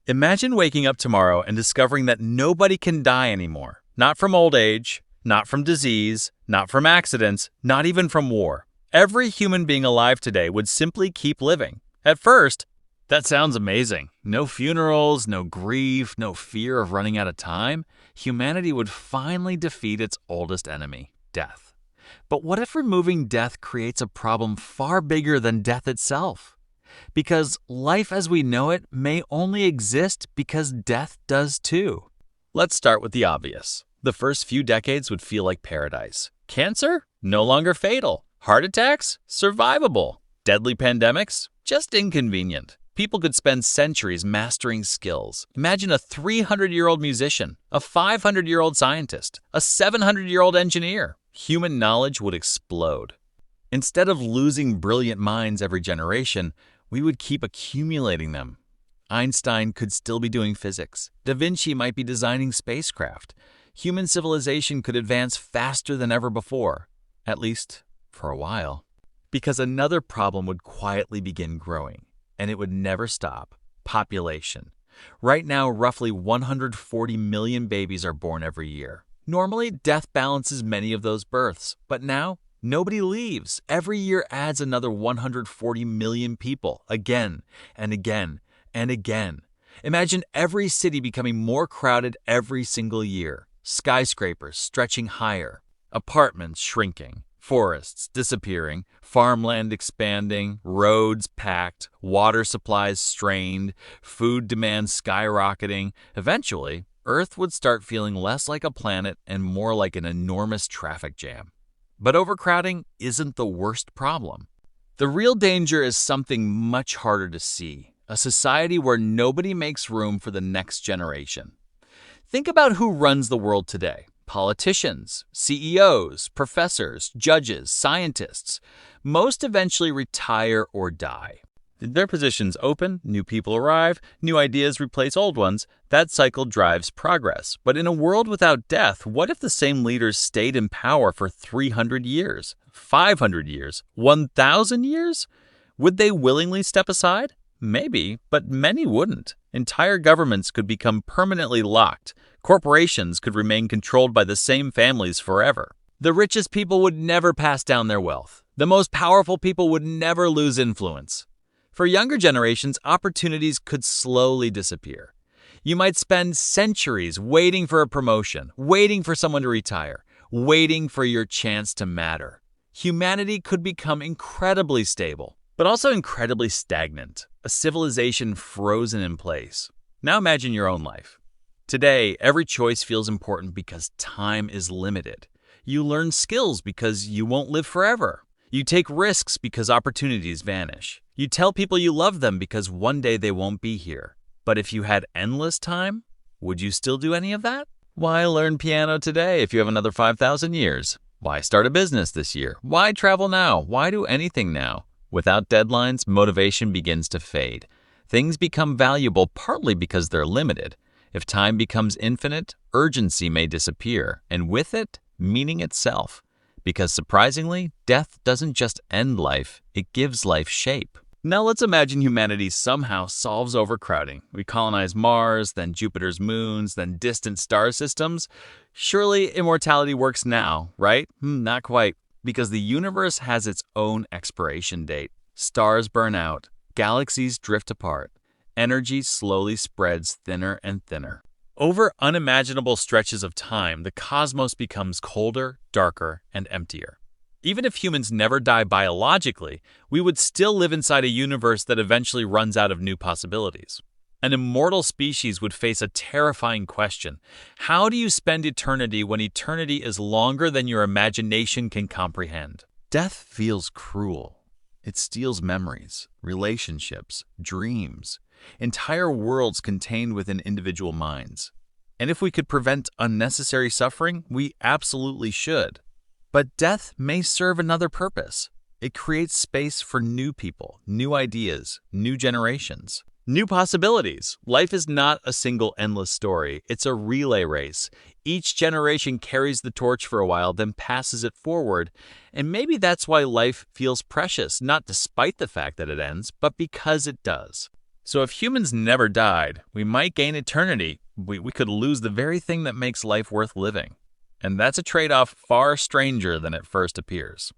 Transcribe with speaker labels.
Speaker 1: Imagine waking up tomorrow and discovering that nobody can die anymore. Not from old age, not from disease, not from accidents, not even from war. Every human being alive today would simply keep living. At first, that sounds amazing. No funerals, no grief, no fear of running out of time. Humanity would finally defeat its oldest enemy, death. But what if removing death creates a problem far bigger than death itself? Because life as we know it may only exist because death does too. Let's start with the obvious. The first few decades would feel like paradise. Cancer? No longer fatal. Heart attacks? Survivable. Deadly pandemics? Just inconvenient. People could spend centuries mastering skills. Imagine a 300-year-old musician, a 500-year-old scientist, a 700-year-old engineer. Human knowledge would explode. Instead of losing brilliant minds every generation, we would keep accumulating them. Einstein could still be doing physics. Da Vinci might be designing spacecraft. Human civilization could advance faster than ever before, at least for a while. Because another problem would quietly begin growing, and it would never stop: population. Right now, roughly 140 million babies are born every year. Normally, death balances many of those births, but now, nobody leaves. Every year adds another 140 million people, again and again and again. Imagine every city becoming more crowded every single year. Skyscrapers stretching higher, apartments shrinking, forests disappearing, farmland expanding, roads packed, water supplies strained, food demand skyrocketing. Eventually, Earth would start feeling less like a planet and more like an enormous traffic jam. But overcrowding isn't the worst problem. The real danger is something much harder to see: a society where nobody makes room for the next generation. Think about who runs the world today. Politicians, CEOs, professors, judges, scientists. Most eventually retire or die. Their positions open, new people arrive, new ideas replace old ones. That cycle drives progress. But in a world without death, what if the same leaders stayed in power for 300 years, 500 years, 1,000 years? Would they willingly step aside? Maybe, but many wouldn't. Entire governments could become permanently locked. Corporations could remain controlled by the same families forever. The richest people would never pass down their wealth. The most powerful people would never lose influence. For younger generations, opportunities could slowly disappear. You might spend centuries waiting for a promotion, waiting for someone to retire, waiting for your chance to matter. Humanity could become incredibly stable, but also incredibly stagnant, a civilization frozen in place. Now imagine your own life. Today, every choice feels important because time is limited. You learn skills because you won't live forever. You take risks because opportunities vanish. You tell people you love them because one day they won't be here. But if you had endless time, would you still do any of that? Why learn piano today if you have another 5,000 years? Why start a business this year? Why travel now? Why do anything now? Without deadlines, motivation begins to fade. Things become valuable partly because they're limited. If time becomes infinite, urgency may disappear, and with it, meaning itself. Because surprisingly, death doesn't just end life, it gives life shape. Now let's imagine humanity somehow solves overcrowding. We colonize Mars, then Jupiter's moons, then distant star systems. Surely immortality works now, right? Not quite, because the universe has its own expiration date. Stars burn out, galaxies drift apart. Energy slowly spreads thinner and thinner. Over unimaginable stretches of time, the cosmos becomes colder, darker, and emptier. Even if humans never die biologically, we would still live inside a universe that eventually runs out of new possibilities. An immortal species would face a terrifying question. How do you spend eternity when eternity is longer than your imagination can comprehend? Death feels cruel. It steals memories, relationships, dreams, entire worlds contained within individual minds. And if we could prevent unnecessary suffering, we absolutely should. But death may serve another purpose. It creates space for new people, new ideas, new generations, new possibilities. Life is not a single endless story. It's a relay race. Each generation carries the torch for a while, then passes it forward. And maybe that's why life feels precious, not despite the fact that it ends, but because it does. So if humans never died, we might gain eternity. We could lose the very thing that makes life worth living. And that's a trade-off far stranger than it first appears.